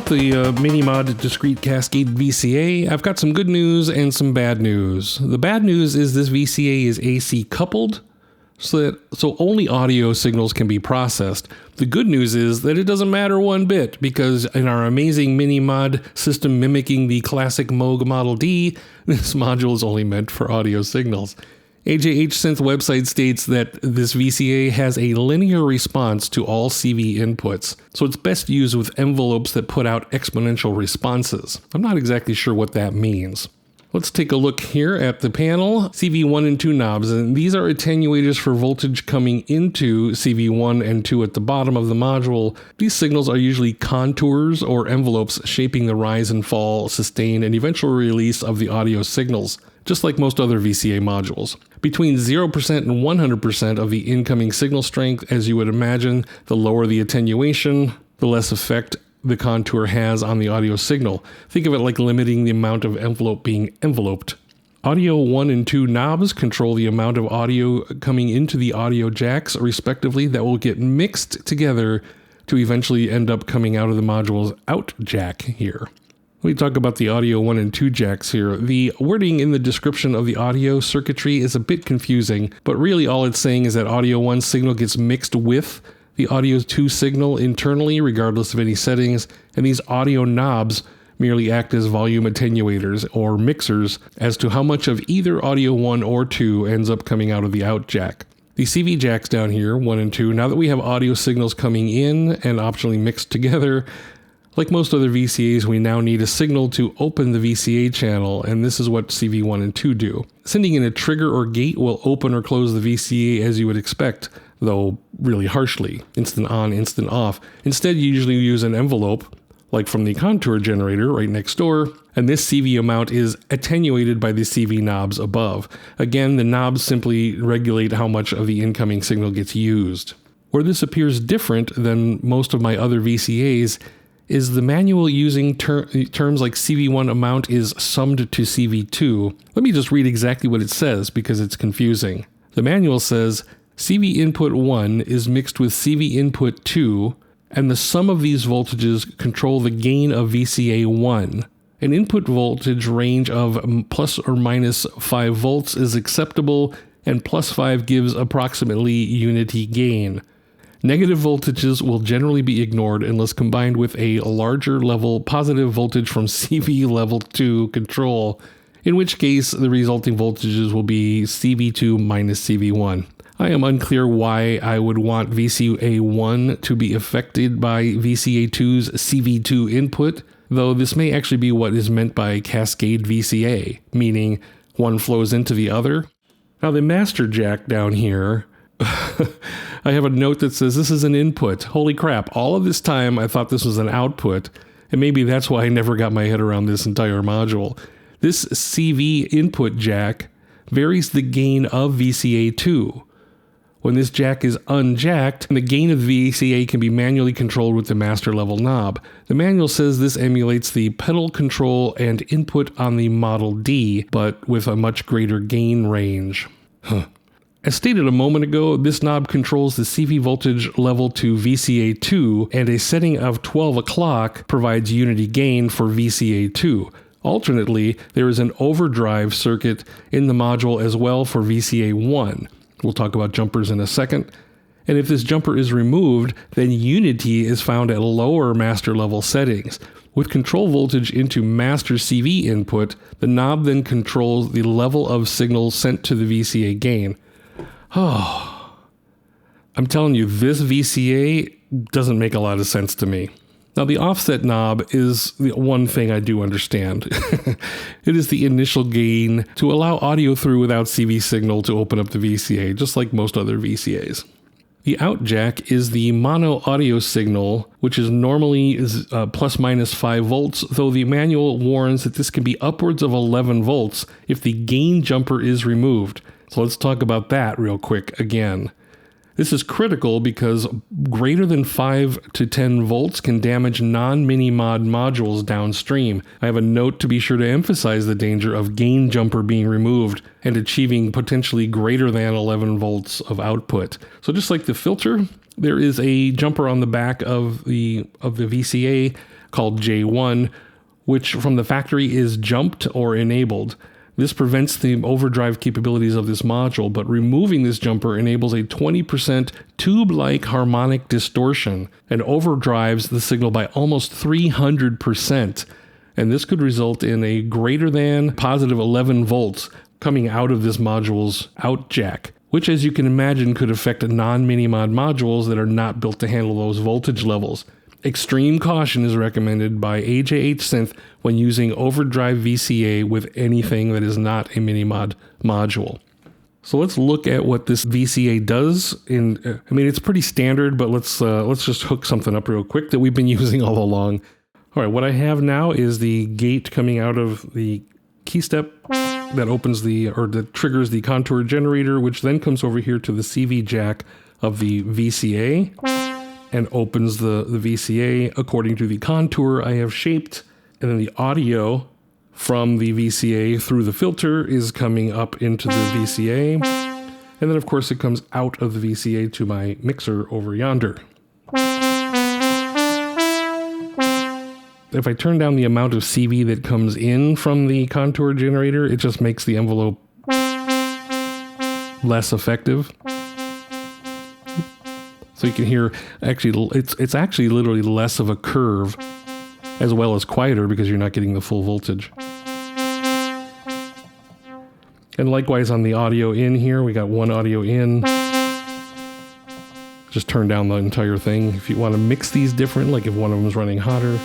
the MiniMOD Discrete Cascaded VCA, I've got some good news and some bad news. The bad news is this VCA is AC coupled, so only audio signals can be processed. The good news is that it doesn't matter one bit, because in our amazing MiniMOD system mimicking the classic Moog Model D, this module is only meant for audio signals. AJHSynth website states that this VCA has a linear response to all CV inputs, so it's best used with envelopes that put out exponential responses. I'm not exactly sure what that means. Let's take a look here at the panel. CV1 and 2 knobs, and these are attenuators for voltage coming into CV1 and 2 at the bottom of the module. These signals are usually contours or envelopes shaping the rise and fall, sustain, and eventual release of the audio signals, just like most other VCA modules. Between 0% and 100% of the incoming signal strength, as you would imagine, the lower the attenuation, the less effect the contour has on the audio signal. Think of it like limiting the amount of envelope being enveloped. Audio 1 and 2 knobs control the amount of audio coming into the audio jacks, respectively, that will get mixed together to eventually end up coming out of the module's out jack here. We talk about the audio 1 and 2 jacks here. The wording in the description of the audio circuitry is a bit confusing, but really all it's saying is that audio 1 signal gets mixed with the audio 2 signal internally, regardless of any settings, and these audio knobs merely act as volume attenuators or mixers as to how much of either audio 1 or 2 ends up coming out of the out jack. The CV jacks down here, 1 and 2, now that we have audio signals coming in and optionally mixed together, like most other VCAs, we now need a signal to open the VCA channel, and this is what CV1 and 2 do. Sending in a trigger or gate will open or close the VCA as you would expect, though really harshly, instant on, instant off. Instead, you usually use an envelope, like from the contour generator right next door, and this CV amount is attenuated by the CV knobs above. Again, the knobs simply regulate how much of the incoming signal gets used. Where this appears different than most of my other VCAs is the manual using terms like CV1 amount is summed to CV2. Let me just read exactly what it says because it's confusing. The manual says CV input 1 is mixed with CV input 2, and the sum of these voltages control the gain of VCA 1. An input voltage range of plus or minus 5 volts is acceptable, and plus 5 gives approximately unity gain. Negative voltages will generally be ignored unless combined with a larger level positive voltage from CV level 2 control, in which case the resulting voltages will be CV2 minus CV1. I am unclear why I would want VCA1 to be affected by VCA2's CV2 input, though this may actually be what is meant by Cascade VCA, meaning one flows into the other. Now the master jack down here, I have a note that says this is an input. Holy crap, all of this time I thought this was an output, and maybe that's why I never got my head around this entire module. This CV input jack varies the gain of VCA2. When this jack is unjacked, the gain of the VCA can be manually controlled with the master level knob. The manual says this emulates the pedal control and input on the Model D, but with a much greater gain range. As stated a moment ago, this knob controls the CV voltage level to VCA2, and a setting of 12 o'clock provides unity gain for VCA2. Alternately, there is an overdrive circuit in the module as well for VCA1. We'll talk about jumpers in a second. And if this jumper is removed, then unity is found at lower master level settings. With control voltage into master CV input, the knob then controls the level of signal sent to the VCA gain. Oh, I'm telling you, this VCA doesn't make a lot of sense to me. Now, the offset knob is the one thing I do understand. It is the initial gain to allow audio through without CV signal to open up the VCA, just like most other VCAs. The out jack is the mono audio signal, which is normally plus minus 5 volts, though the manual warns that this can be upwards of 11 volts if the gain jumper is removed. So let's talk about that real quick again. This is critical because greater than 5 to 10 volts can damage non-MiniMOD modules downstream. I have a note to be sure to emphasize the danger of gain jumper being removed and achieving potentially greater than 11 volts of output. So just like the filter, there is a jumper on the back of the VCA. called J1, which from the factory is jumped or enabled. This prevents the overdrive capabilities of this module, but removing this jumper enables a 20% tube-like harmonic distortion and overdrives the signal by almost 300%. And this could result in a greater than positive 11 volts coming out of this module's out jack, which, as you can imagine, could affect non-MiniMOD modules that are not built to handle those voltage levels. Extreme caution is recommended by AJHSynth when using overdrive VCA with anything that is not a MiniMOD module. So let's look at what this VCA does. It's pretty standard, but let's just hook something up real quick that we've been using all along. All right, what I have now is the gate coming out of the key step that opens that triggers the contour generator, which then comes over here to the CV jack of the VCA and opens the VCA according to the contour I have shaped. And then the audio from the VCA through the filter is coming up into the VCA. And then of course it comes out of the VCA to my mixer over yonder. If I turn down the amount of CV that comes in from the contour generator, it just makes the envelope less effective. So you can hear, actually, it's actually literally less of a curve, as well as quieter because you're not getting the full voltage. And likewise on the audio in here, we got one audio in. Just turn down the entire thing. If you want to mix these different, like if one of them is running hotter.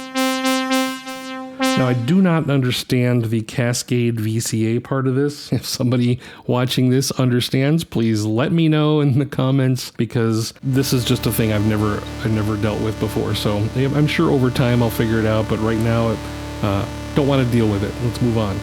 Now, I do not understand the Cascade VCA part of this. If somebody watching this understands, please let me know in the comments, because this is just a thing I've never dealt with before. So I'm sure over time I'll figure it out, but right now, don't want to deal with it. Let's move on.